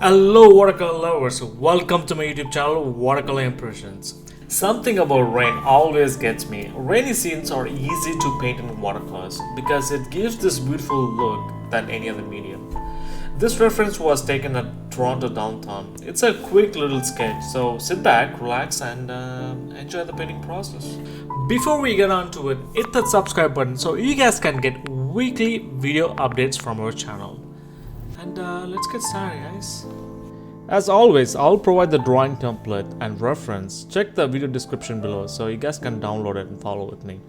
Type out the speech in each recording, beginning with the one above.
Hello watercolor lovers, welcome to my YouTube channel Watercolor Impressions. Something about rain always gets me. Rainy scenes are easy to paint in watercolors because it gives this beautiful look than any other medium. This reference was taken at Toronto downtown. It's a quick little sketch, so sit back, relax and enjoy the painting process. Before we get on to it, hit that subscribe button so you guys can get weekly video updates from our channel. And let's get started, guys. As always, I'll provide the drawing template and reference. Check the video description below so you guys can download it and follow with me.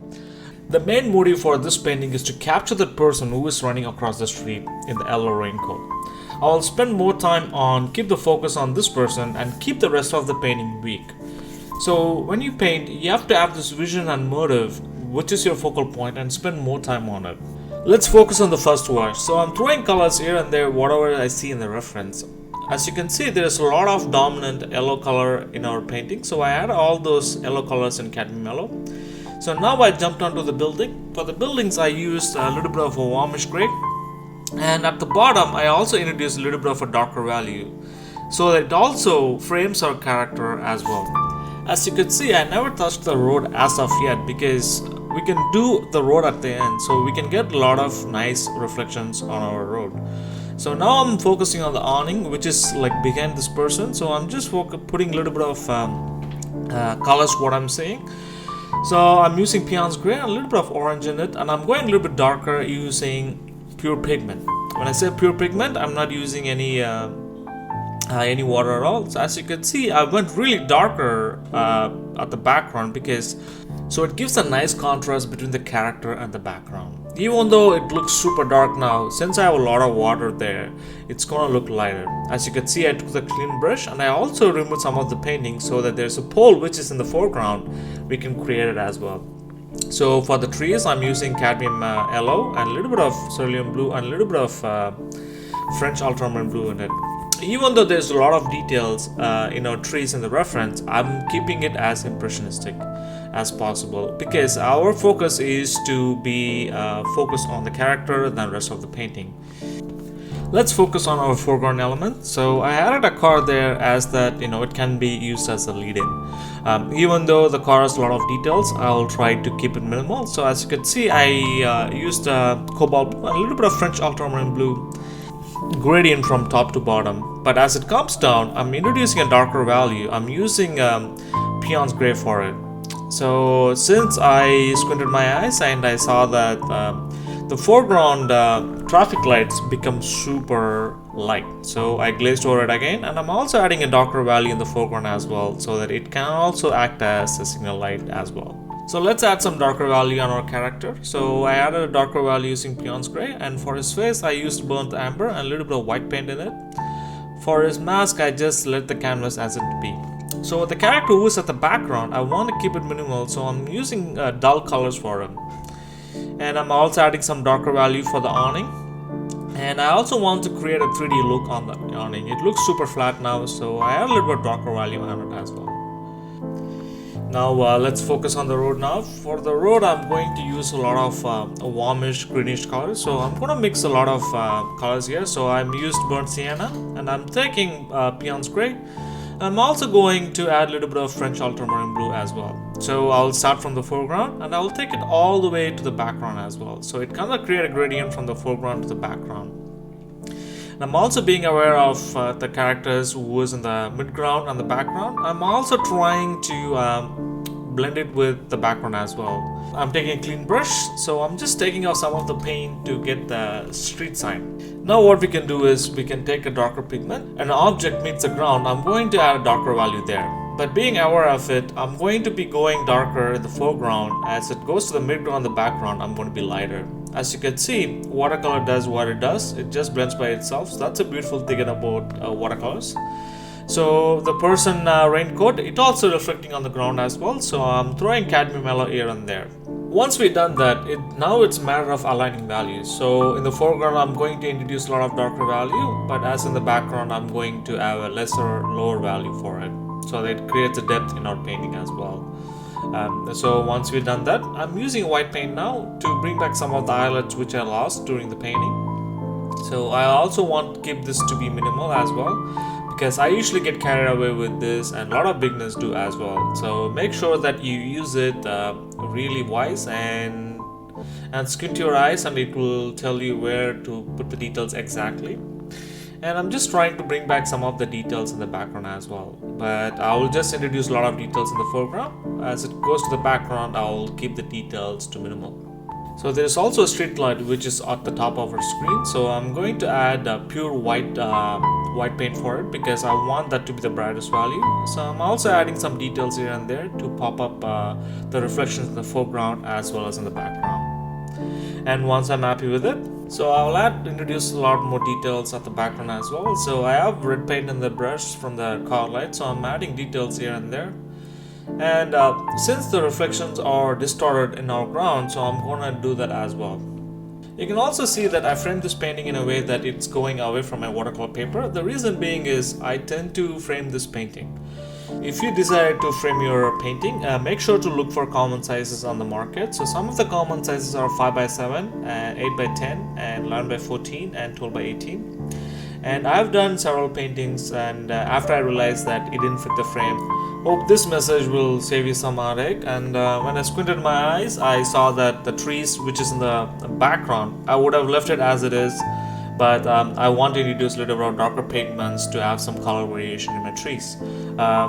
The main motive for this painting is to capture that person who is running across the street in the yellow raincoat. I'll spend more time on keep the focus on this person and keep the rest of the painting weak. So when you paint, you have to have this vision and motive, which is your focal point, and spend more time on it. Let's focus on the first wash. So I'm throwing colors here and there, whatever I see in the reference. As you can see, there's a lot of dominant yellow color in our painting. So I add all those yellow colors in cadmium yellow. So now I jumped onto the building. For the buildings, I used a little bit of a warmish gray. And at the bottom, I also introduced a little bit of a darker value, so that it also frames our character as well. As you can see, I never touched the road as of yet because we can do the road at the end, so we can get a lot of nice reflections on our road. So now I'm focusing on the awning, which is like behind this person. So I'm just putting a little bit of colors, what I'm saying. So I'm using Payne's gray and a little bit of orange in it, and I'm going a little bit darker using pure pigment. When I say pure pigment, I'm not using any water at all. So as you can see, I went really darker at the background because so it gives a nice contrast between the character and the background. Even though it looks super dark now, since I have a lot of water there, it's gonna look lighter. As you can see, I took the clean brush and I also removed some of the painting so that there's a pole which is in the foreground. We can create it as well. So for the trees, I'm using cadmium yellow and a little bit of cerulean blue and a little bit of French ultramarine blue in it. Even though there's a lot of details in our trees in the reference, I'm keeping it as impressionistic as possible because our focus is to be focused on the character than the rest of the painting. Let's focus on our foreground element. So I added a car there as that it can be used as a lead-in. Even though the car has a lot of details, I'll try to keep it minimal. So as you can see, I used cobalt blue and a little bit of French ultramarine blue gradient from top to bottom. But as it comes down, I'm introducing a darker value. I'm using Payne's gray for it. So since I squinted my eyes and I saw that the foreground traffic lights become super light, so I glazed over it again, and I'm also adding a darker value in the foreground as well so that it can also act as a signal light as well. So let's add some darker value on our character. So I added a darker value using Payne's gray, and for his face I used burnt amber and a little bit of white paint in it. For his mask, I just let the canvas as it be. So the character who is at the background, I want to keep it minimal, so I'm using dull colors for him. And I'm also adding some darker value for the awning. And I also want to create a 3D look on the awning. It looks super flat now, so I add a little bit of darker value on it as well. Now let's focus on the road now. For the road, I'm going to use a lot of warmish greenish colors. So I'm going to mix a lot of colors here. So I'm used burnt sienna and I'm taking Payne's gray. I'm also going to add a little bit of French ultramarine blue as well. So I'll start from the foreground and I'll take it all the way to the background as well. So it kind of create a gradient from the foreground to the background. And I'm also being aware of the characters who is in the midground and the background. I'm also trying to blend it with the background as well. I'm taking a clean brush, so I'm just taking off some of the paint to get the street sign. Now what we can do is we can take a darker pigment. An object meets the ground, I'm going to add a darker value there. But being aware of it, I'm going to be going darker in the foreground. As it goes to the midground and the background, I'm going to be lighter. As you can see, watercolor does what it does. It just blends by itself. So that's a beautiful thing about watercolors. So the person raincoat, it also reflecting on the ground as well. So I'm throwing cadmium yellow here and there. Once we've done that, now it's a matter of aligning values. So in the foreground, I'm going to introduce a lot of darker value, but as in the background, I'm going to have a lower value for it. So that it creates a depth in our painting as well. So once we've done that, I'm using white paint now to bring back some of the highlights which I lost during the painting. So I also want to keep this to be minimal as well, because I usually get carried away with this, and a lot of beginners do as well. So make sure that you use it really wise, and squint your eyes, and it will tell you where to put the details exactly. And I'm just trying to bring back some of the details in the background as well, but I will just introduce a lot of details in the foreground. As it goes to the background, I will keep the details to minimal. So there's also a street light which is at the top of our screen, so I'm going to add pure white paint for it, because I want that to be the brightest value. So I'm also adding some details here and there to pop up the reflections in the foreground as well as in the background. And once I'm happy with it, so I'll introduce a lot more details at the background as well. So I have red paint in the brush from the car light, so I'm adding details here and there. And since the reflections are distorted in our ground, so I'm gonna do that as well. You can also see that I framed this painting in a way that it's going away from my watercolor paper. The reason being is I tend to frame this painting. If you desire to frame your painting, make sure to look for common sizes on the market. So some of the common sizes are 5x7, 8x10, and 11x14, and 12x18. And I've done several paintings, and after I realized that it didn't fit the frame. Hope this message will save you some heartache. And when I squinted my eyes, I saw that the trees which is in the background, I would have left it as it is, but I want to introduce a little bit of darker pigments to have some color variation in my trees.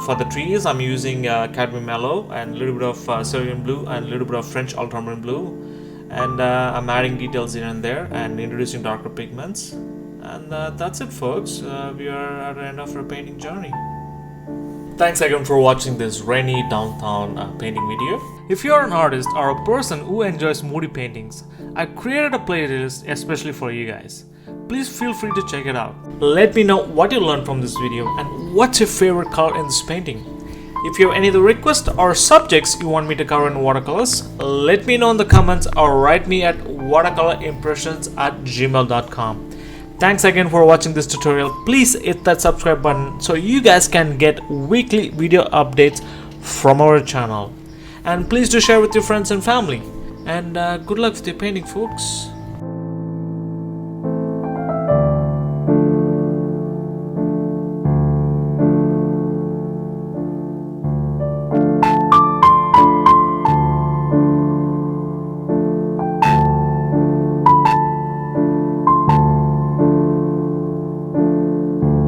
For the trees, I'm using Cadmium Yellow and a little bit of Cerulean Blue and a little bit of French Ultramarine Blue, and I'm adding details here and there and introducing darker pigments. And that's it, folks. We are at the end of our painting journey. Thanks again for watching this rainy downtown painting video. If you are an artist or a person who enjoys moody paintings, I created a playlist especially for you guys. Please feel free to check it out. Let me know what you learned from this video and what's your favorite color in this painting. If you have any other requests or subjects you want me to cover in watercolors, let me know in the comments or write me at watercolorimpressions@gmail.com. Thanks again for watching this tutorial. Please hit that subscribe button so you guys can get weekly video updates from our channel. And please do share with your friends and family. And good luck with your painting, folks.